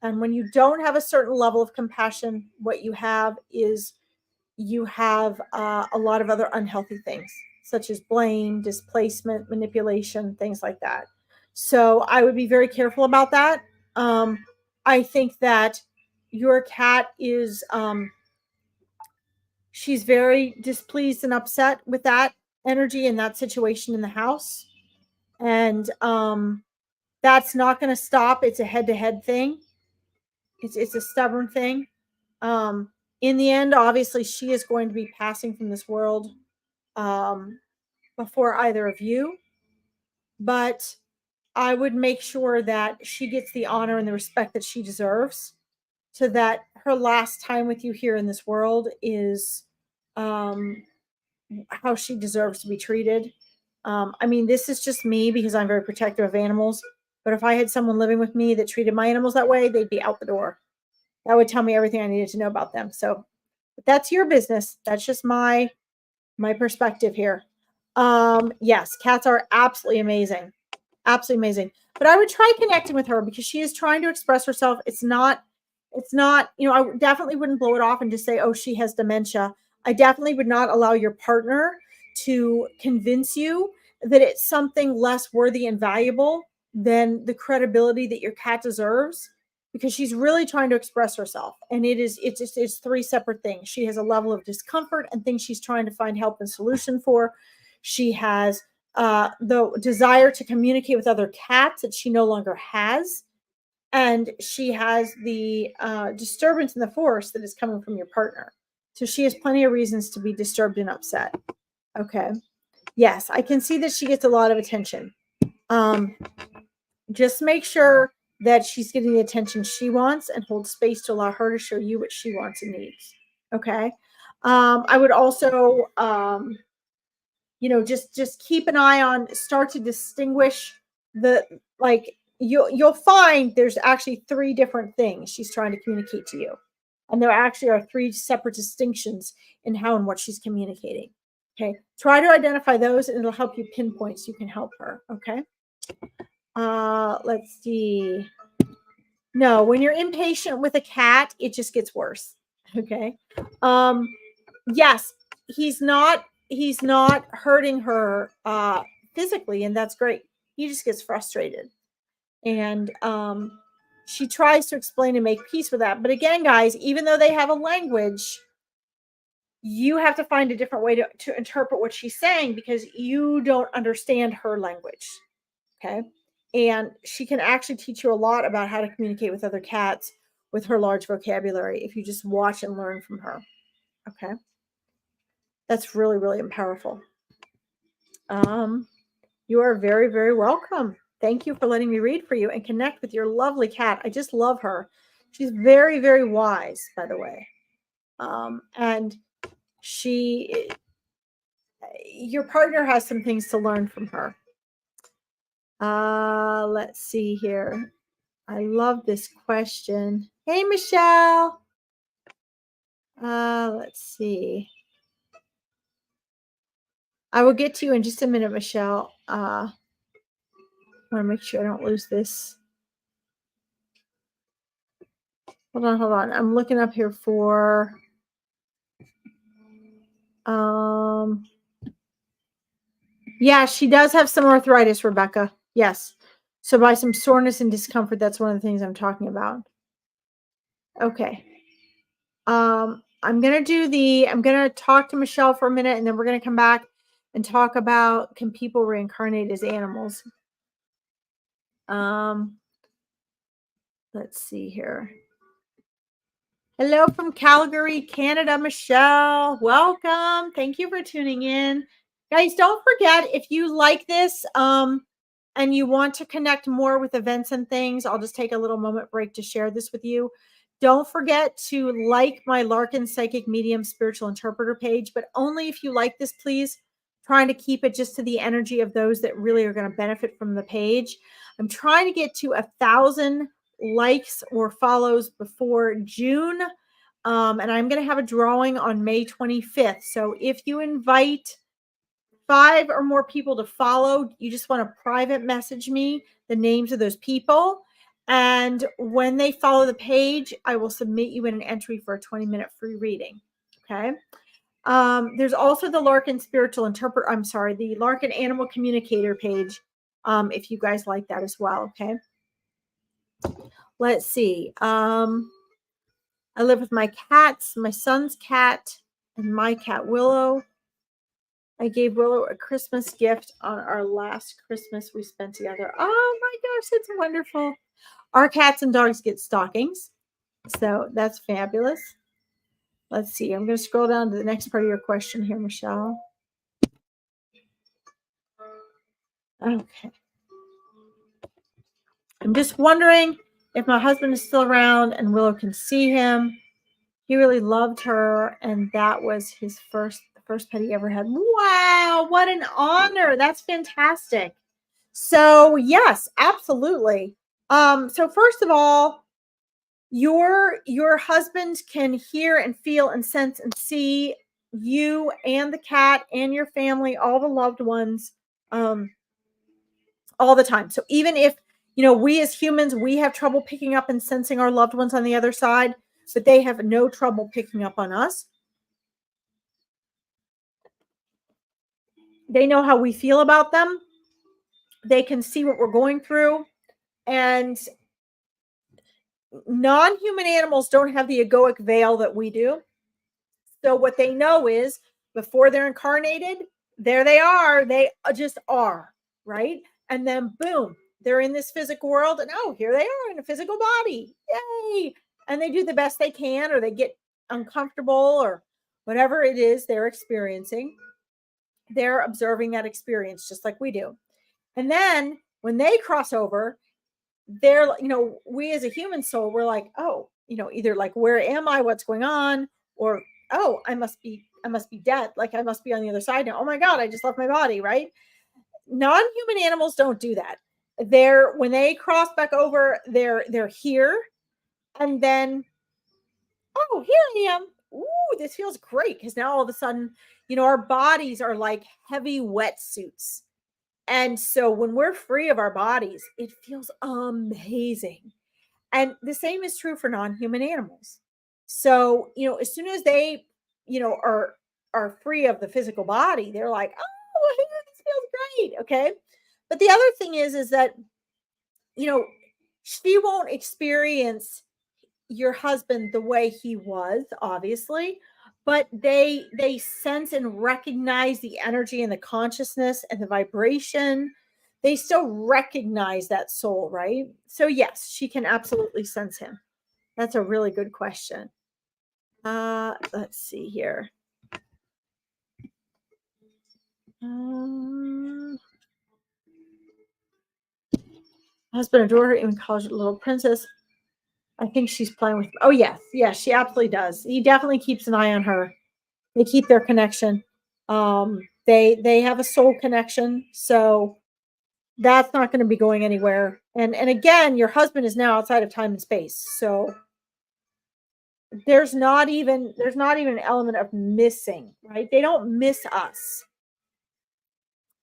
Speaker 1: And when you don't have a certain level of compassion, what you have is you have a lot of other unhealthy things, such as blame, displacement, manipulation, things like that. So I would be very careful about that. I think that your cat is, she's very displeased and upset with that energy and that situation in the house. And that's not going to stop. It's a head to head thing. It's a stubborn thing. Um, in the end, obviously, she is going to be passing from this world um, before either of you. But I would make sure that she gets the honor and the respect that she deserves, so that her last time with you here in this world is um, how she deserves to be treated. I mean, this is just me because I'm very protective of animals. But if I had someone living with me that treated my animals that way, they'd be out the door. That would tell me everything I needed to know about them. So that's your business. That's just my perspective here. Yes, cats are absolutely amazing. Absolutely amazing. But I would try connecting with her because she is trying to express herself. It's not, I definitely wouldn't blow it off and just say, oh, she has dementia. I definitely would not allow your partner to convince you that it's something less worthy and valuable than the credibility that your cat deserves, because she's really trying to express herself. And it's three separate things. She has a level of discomfort and things she's trying to find help and solution for. She has the desire to communicate with other cats that she no longer has. And she has the disturbance in the force that is coming from your partner. So she has plenty of reasons to be disturbed and upset. Okay. Yes, I can see that she gets a lot of attention. Um, just make sure that she's getting the attention she wants, and hold space to allow her to show you what she wants and needs. Okay. I would also just keep an eye on, start to distinguish the, like, you'll find there's actually three different things she's trying to communicate to you. And there actually are three separate distinctions in how and what she's communicating. Okay. Try to identify those and it'll help you pinpoint so you can help her. Okay. Let's see. No, when you're impatient with a cat, it just gets worse. Okay. Yes, he's not hurting her physically, and that's great. He just gets frustrated. And she tries to explain and make peace with that. But again, guys, even though they have a language, you have to find a different way to interpret what she's saying because you don't understand her language. Okay. And she can actually teach you a lot about how to communicate with other cats with her large vocabulary if you just watch and learn from her. Okay. That's really, really powerful. You are very, very welcome. Thank you for letting me read for you and connect with your lovely cat. I just love her. She's very, very wise, by the way. And your partner has some things to learn from her. Let's see here. I love this question. Hey, Michelle. Let's see. I will get to you in just a minute, Michelle. I want to make sure I don't lose this. Hold on. I'm looking up here for yeah, she does have some arthritis, Rebecca. Yes. So by some soreness and discomfort, that's one of the things I'm talking about. Okay. I'm going to talk to Michelle for a minute and then we're going to come back and talk about, can people reincarnate as animals? Let's see here. Hello from Calgary, Canada, Michelle. Welcome. Thank you for tuning in. Guys, don't forget, if you like this and you want to connect more with events and things, I'll just take a little moment break to share this with you. Don't forget to like my Larkin Psychic Medium Spiritual Interpreter page, but only if you like this, please. Trying to keep it just to the energy of those that really are going to benefit from the page. I'm trying to get to 1,000 likes or follows before June. And I'm going to have a drawing on May 25th. So if you invite 5 or more people to follow, you just want to private message me the names of those people. And when they follow the page, I will submit you in an entry for a 20-minute free reading. Okay. There's also the Larkin Spiritual Interpreter. I'm sorry, the Larkin Animal Communicator page. If you guys like that as well. Okay. Let's see. I live with my cats, my son's cat, and my cat Willow. I gave Willow a Christmas gift on our last Christmas we spent together. Oh my gosh, it's wonderful. Our cats and dogs get stockings. So that's fabulous. Let's see. I'm going to scroll down to the next part of your question here, Michelle. Okay. I'm just wondering if my husband is still around and Willow can see him. He really loved her, and that was the first pet he ever had. Wow, what an honor. That's fantastic. So, yes, absolutely. So first of all, your husband can hear and feel and sense and see you and the cat and your family, all the loved ones, all the time. So even if, we as humans, we have trouble picking up and sensing our loved ones on the other side, but they have no trouble picking up on us. They know how we feel about them. They can see what we're going through. And non-human animals don't have the egoic veil that we do. So what they know is before they're incarnated, there they are. They just are, right? And then boom, they're in this physical world and here they are in a physical body. Yay. And they do the best they can, or they get uncomfortable or whatever it is they're experiencing. They're observing that experience just like we do. And then when they cross over, they're, we as a human soul, we're like, either like, where am I? What's going on? Or, I must be I must be dead. Like I must be on the other side now. Oh my God, I just left my body, right? Non-human animals don't do that. They're when they cross back over, they're here, and then oh, here I am. Ooh, this feels great because now all of a sudden, our bodies are like heavy wetsuits. And so when we're free of our bodies, it feels amazing. And the same is true for non-human animals. So, as soon as they, are free of the physical body, they're like, "Oh, this feels great." Okay? But the other thing is that, you know, she won't experience your husband the way he was, obviously, but they sense and recognize the energy and the consciousness and the vibration. They still recognize that soul, right? So yes, she can absolutely sense him. That's a really good question. Let's see here. Husband adore her, even calls her little princess. I think she's playing with. Oh yes, she absolutely does. He definitely keeps an eye on her. They keep their connection. They have a soul connection, so that's not going to be going anywhere. And again, your husband is now outside of time and space, so there's not even an element of missing, right? They don't miss us.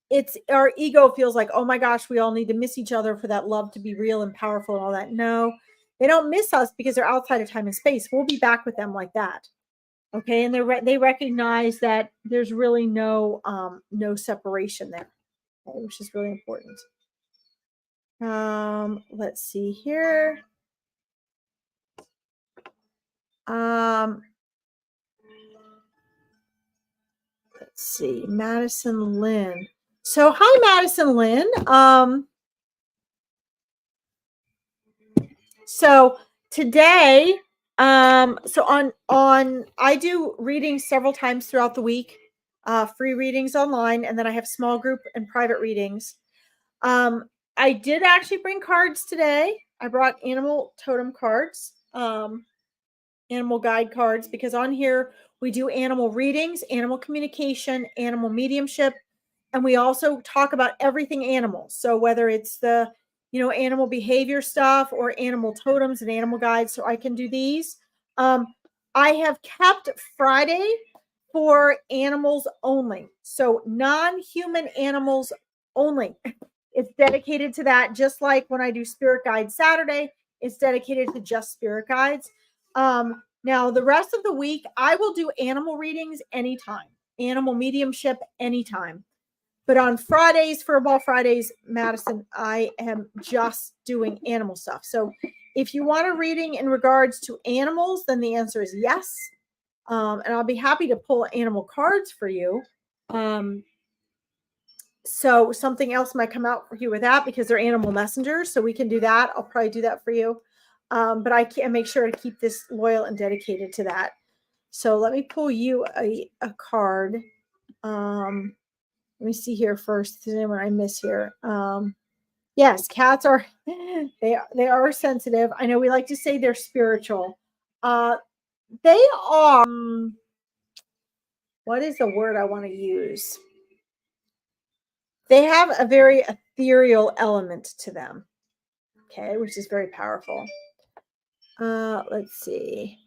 Speaker 1: It's our ego feels like, oh my gosh, we all need to miss each other for that love to be real and powerful and all that. No, they don't miss us because they're outside of time and space. We'll be back with them like that. Okay, and they recognize that there's really no separation there, okay, which is really important. Let's see here. Let's see, Madison Lynn. So hi, Madison Lynn. So today, so on I do readings several times throughout the week, free readings online, and then I have small group and private readings. I did actually bring cards today. I brought animal totem cards, animal guide cards, because on here we do animal readings, animal communication, animal mediumship, and we also talk about everything animal. So whether it's the, animal behavior stuff or animal totems and animal guides, so I can do these. I have kept Friday for animals only. So non-human animals only. It's dedicated to that, just like when I do Spirit Guide Saturday, it's dedicated to just Spirit Guides. Now, the rest of the week, I will do animal readings anytime, animal mediumship anytime. But on Fridays, Furball Fridays, Madison, I am just doing animal stuff. So if you want a reading in regards to animals, then the answer is yes. And I'll be happy to pull animal cards for you. So something else might come out for you with that because they're animal messengers. So we can do that. I'll probably do that for you. But I can make sure to keep this loyal and dedicated to that. So let me pull you a card. Let me see here first. Is there anyone I miss here? Yes, cats are they are sensitive. I know we like to say they're spiritual. They are. What is the word I want to use? They have a very ethereal element to them. Okay, which is very powerful. Let's see.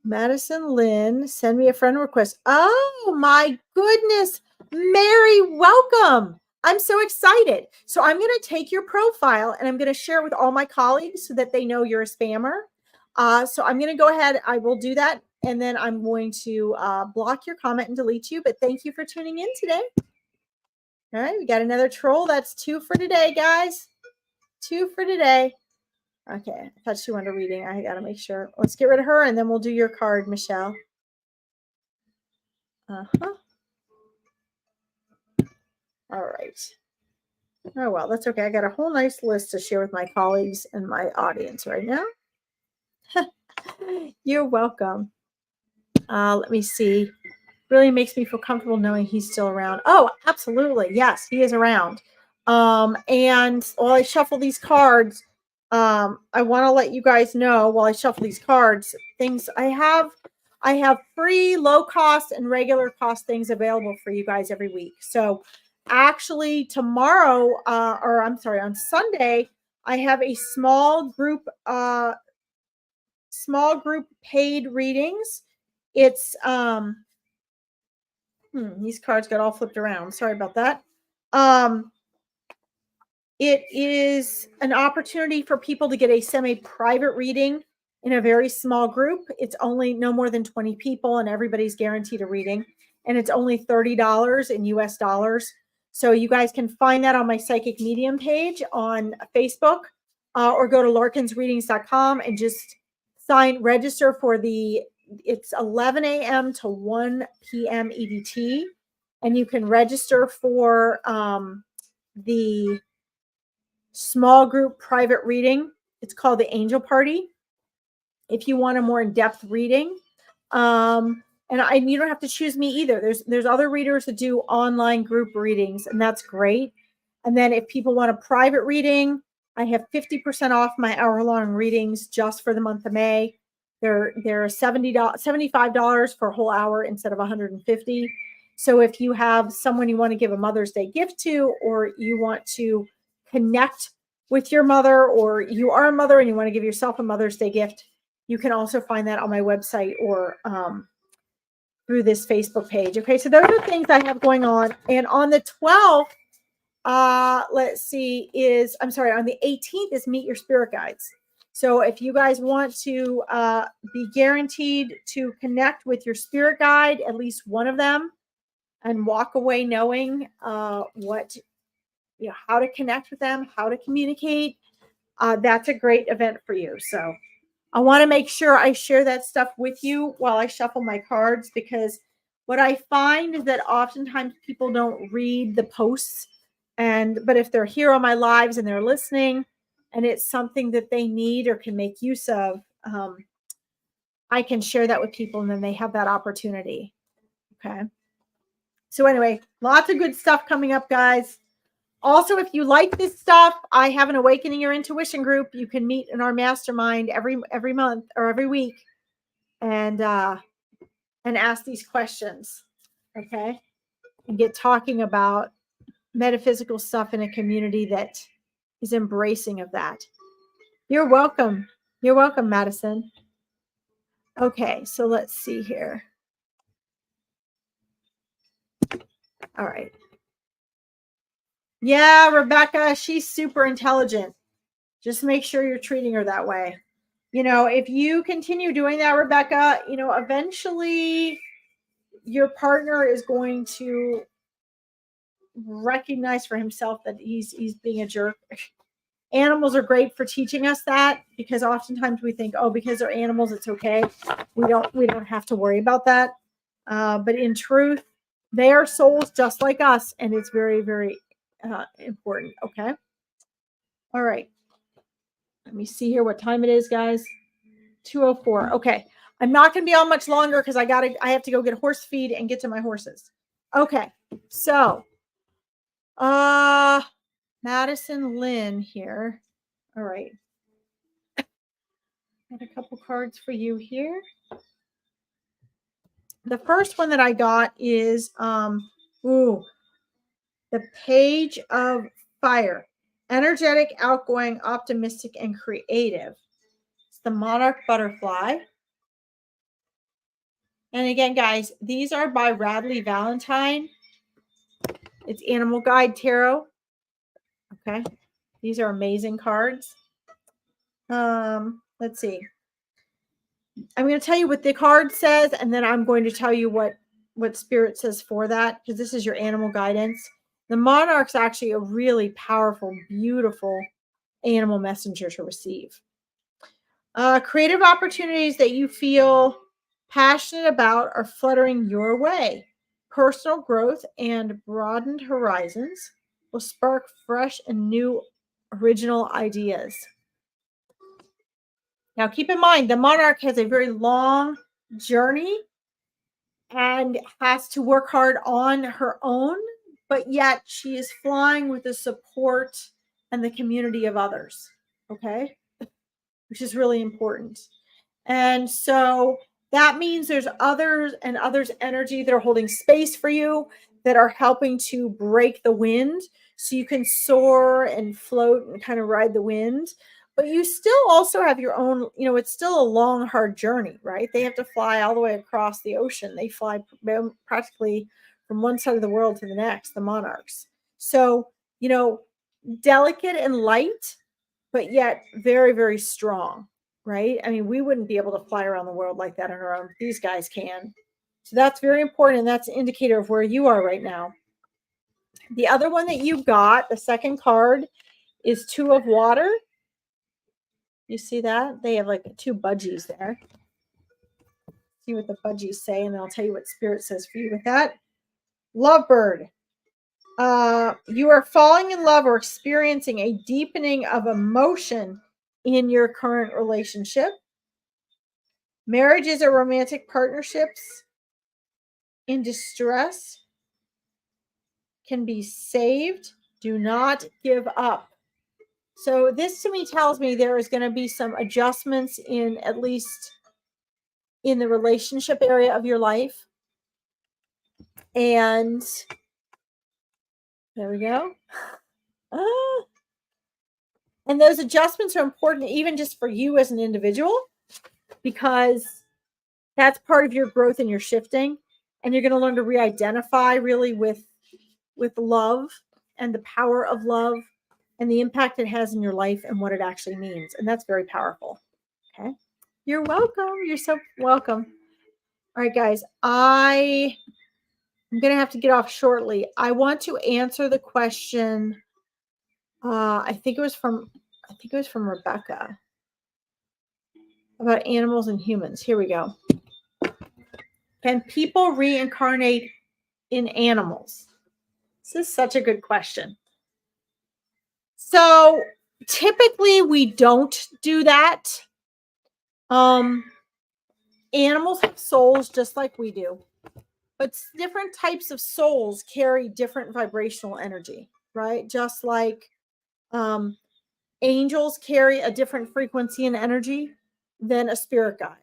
Speaker 1: Madison Lynn, send me a friend request. Oh my goodness. Mary, welcome. I'm so excited. So I'm going to take your profile and I'm going to share it with all my colleagues so that they know you're a spammer. So I'm going to go ahead. I will do that. And then I'm going to block your comment and delete you. But thank you for tuning in today. All right. We got another troll. That's 2 for today, guys. 2 for today. Okay, I thought she wanted a reading. I got to make sure. Let's get rid of her, and then we'll do your card, Michelle. Uh-huh. All right. Oh, well, that's okay. I got a whole nice list to share with my colleagues and my audience right now. You're welcome. Let me see. Really makes me feel comfortable knowing he's still around. Oh, absolutely. Yes, he is around. And while I shuffle these cards, I want to let you guys know while I shuffle these cards, things I have. I have free, low cost, and regular cost things available for you guys every week. So actually tomorrow, or I'm sorry, on Sunday, I have a small group paid readings. It's these cards got all flipped around. Sorry about that. It is an opportunity for people to get a semi-private reading in a very small group. It's only no more than 20 people, and everybody's guaranteed a reading. And it's only $30 in US dollars. So you guys can find that on my Psychic Medium page on Facebook, or go to larkinsreadings.com and just register for it's 11 a.m. to 1 p.m. EDT. And you can register for the small group private reading. It's called the Angel Party. If you want a more in-depth reading, and you don't have to choose me either. There's other readers that do online group readings, and that's great. And then if people want a private reading, I have 50% off my hour-long readings just for the month of May. They're $75 for a whole hour instead of $150. So if you have someone you want to give a Mother's Day gift to, or you want to connect with your mother, or you are a mother and you want to give yourself a Mother's Day gift, you can also find that on my website or through this Facebook page. Okay, so those are things I have going on. And on the 12th, on the 18th is Meet Your Spirit Guides. So if you guys want to be guaranteed to connect with your spirit guide, at least one of them, and walk away knowing how to connect with them, how to communicate, that's a great event for you. So I want to make sure I share that stuff with you while I shuffle my cards, because what I find is that oftentimes people don't read the posts, but if they're here on my lives and they're listening and it's something that they need or can make use of, I can share that with people, and then they have that opportunity. Okay. So anyway, lots of good stuff coming up, guys. Also, if you like this stuff, I have an Awakening Your Intuition group. You can meet in our mastermind every month or every week, and ask these questions, okay? And get talking about metaphysical stuff in a community that is embracing of that. You're welcome. You're welcome, Madison. Okay, so let's see here. All right. Yeah, Rebecca, she's super intelligent. Just make sure you're treating her that way. If you continue doing that, Rebecca, eventually your partner is going to recognize for himself that he's being a jerk. Animals are great for teaching us that, because oftentimes we think, oh, because they're animals, it's okay. We don't have to worry about that. But in truth, they are souls just like us, and it's very, very important. Okay. All right. Let me see here what time it is, guys. 2:04. Okay. I'm not going to be on much longer because I have to go get horse feed and get to my horses. Okay. So, Madison Lynn here. All right. Got a couple cards for you here. The first one that I got is the Page of Fire. Energetic, outgoing, optimistic, and creative. It's the Monarch Butterfly. And again, guys, these are by Radley Valentine. It's Animal Guide Tarot. Okay. These are amazing cards. Let's see. I'm going to tell you what the card says, and then I'm going to tell you what Spirit says for that, because this is your animal guidance. The Monarch's actually a really powerful, beautiful animal messenger to receive. Creative opportunities that you feel passionate about are fluttering your way. Personal growth and broadened horizons will spark fresh and new original ideas. Now, keep in mind, the Monarch has a very long journey and has to work hard on her own, but yet she is flying with the support and the community of others, okay? Which is really important. And so That means there's others and others' energy that are holding space for you, that are helping to break the wind so you can soar and float and kind of ride the wind. But you still also have your own, it's still a long, hard journey, right? They have to fly all the way across the ocean. They fly practically from one side of the world to the next, the monarchs. So, you know, delicate and light, but yet very, very strong, right? I mean, we wouldn't be able to fly around the world like that on our own. These guys can. So that's very important. And that's an indicator of where you are right now. The other one that you got, the second card, is Two of Water. You see that? They have like two budgies there. See what the budgies say, and then I'll tell you what Spirit says for you with that. Lovebird. You are falling in love or experiencing a deepening of emotion in your current relationship. Marriages or romantic partnerships in distress can be saved. Do not give up. So this to me tells me there is going to be some adjustments in, at least in the relationship area of your life. And there we go. And those adjustments are important even just for you as an individual, because that's part of your growth and your shifting. And you're going to learn to re-identify really with love and the power of love and the impact it has in your life and what it actually means. And that's very powerful. Okay. You're welcome. You're so welcome. All right, guys, I'm going to have to get off shortly. I want to answer the question. I think it was from Rebecca about animals and humans. Here we go. Can people reincarnate in animals? This is such a good question. So typically we don't do that. Animals have souls just like we do, but different types of souls carry different vibrational energy, right? Just like angels carry a different frequency and energy than a spirit guide.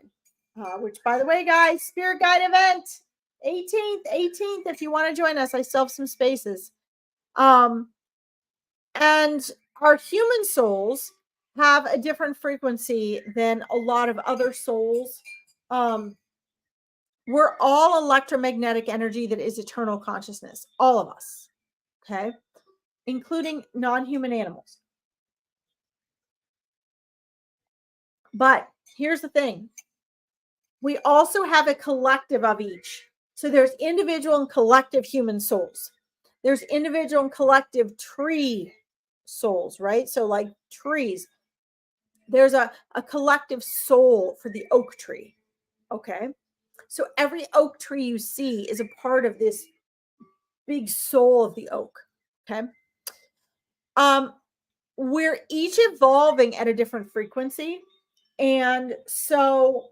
Speaker 1: Which, by the way, guys, spirit guide event 18th. If you want to join us, I still have some spaces. And our human souls have a different frequency than a lot of other souls. We're all electromagnetic energy that is eternal consciousness, all of us, okay, including non-human animals. But here's the thing. We also have a collective of each. So there's individual and collective human souls. There's individual and collective tree souls, right? So like trees, there's a collective soul for the oak tree, okay? So every oak tree you see is a part of this big soul of the oak, okay? We're each evolving at a different frequency. And so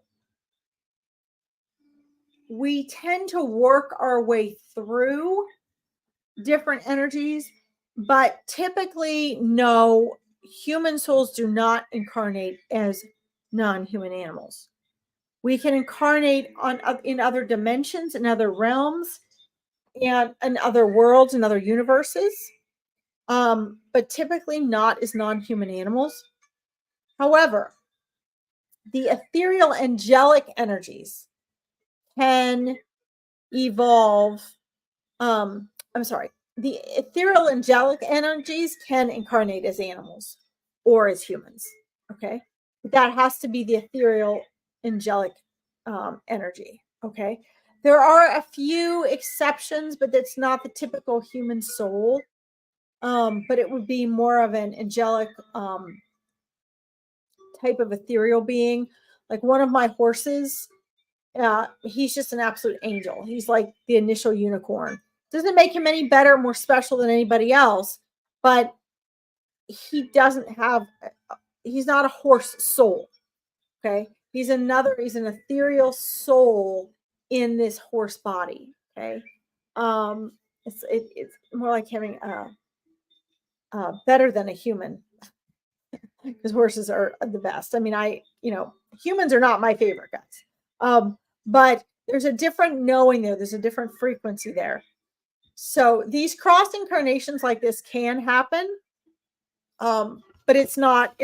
Speaker 1: we tend to work our way through different energies, but typically, no, human souls do not incarnate as non-human animals. We can incarnate in other dimensions, in other realms, and in other worlds and other universes, but typically not as non-human animals. However, the ethereal angelic energies can evolve. The ethereal angelic energies can incarnate as animals or as humans. Okay. But that has to be the ethereal angelic energy. Okay. There are a few exceptions, but that's not the typical human soul. But it would be more of an angelic type of ethereal being. Like one of my horses, he's just an absolute angel. He's like the initial unicorn. Doesn't make him any better, more special than anybody else, but he's not a horse soul. Okay. He's an ethereal soul in this horse body. Okay. It's more like having better than a human, because horses are the best. I mean, humans are not my favorite, guys. but there's a different knowing there. There's a different frequency there. So these cross incarnations like this can happen, but it's not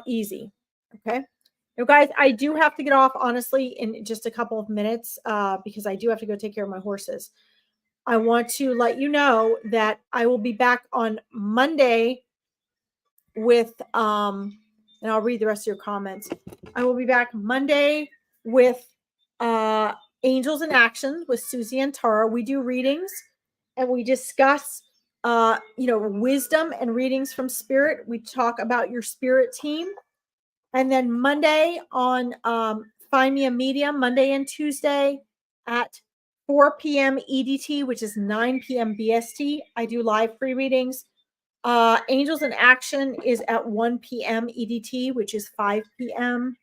Speaker 1: easy. Okay. Now, guys, I do have to get off honestly in just a couple of minutes because I do have to go take care of my horses. I want to let you know that I will be back on Monday with and I'll read the rest of your comments. I will be back Monday with uh Angels in Action with Susie and Antara. We do readings and we discuss wisdom and readings from spirit. We talk about your spirit team. And then Monday on Find Me a Medium, Monday and Tuesday at 4 p.m. EDT, which is 9 p.m. BST. I do live free readings. Angels in Action is at 1 p.m. EDT, which is 5 p.m.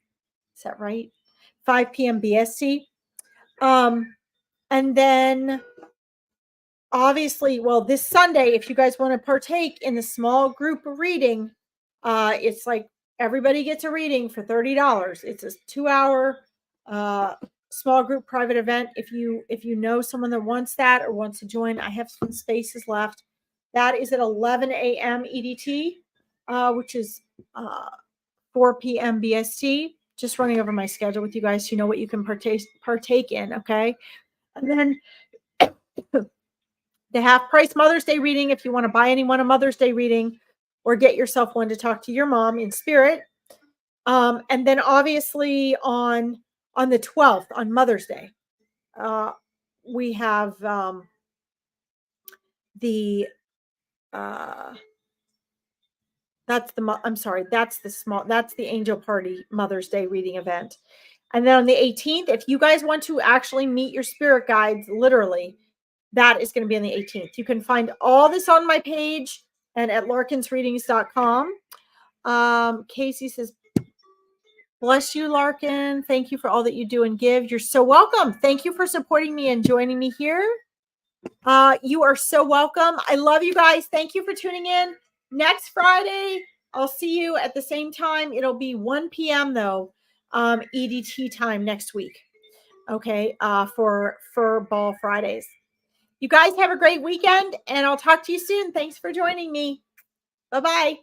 Speaker 1: Is that right? 5 p.m. BST. And then obviously, well, this Sunday, if you guys want to partake in the small group reading, it's like everybody gets a reading for $30. It's a 2-hour small group private event. If you know someone that wants that or wants to join, I have some spaces left. That is at 11 a.m. EDT, which is 4 p.m. BST. Just running over my schedule with you guys so you know what you can partake in, okay? And then the half price Mother's Day reading, if you want to buy anyone a Mother's Day reading or get yourself one to talk to your mom in spirit. And then obviously on the 12th, on Mother's Day, we have the that's the Angel Party Mother's Day reading event. And then on the 18th, if you guys want to actually meet your spirit guides, literally, that is going to be on the 18th. You can find all this on my page and at larkinsreadings.com. Casey says, bless you, Larkin. Thank you for all that you do and give. You're so welcome. Thank you for supporting me and joining me here. You are so welcome. I love you guys. Thank you for tuning in. Next Friday, I'll see you at the same time. It'll be 1 p.m. though, EDT time next week. Okay, for Ball Fridays. You guys have a great weekend, and I'll talk to you soon. Thanks for joining me. Bye-bye.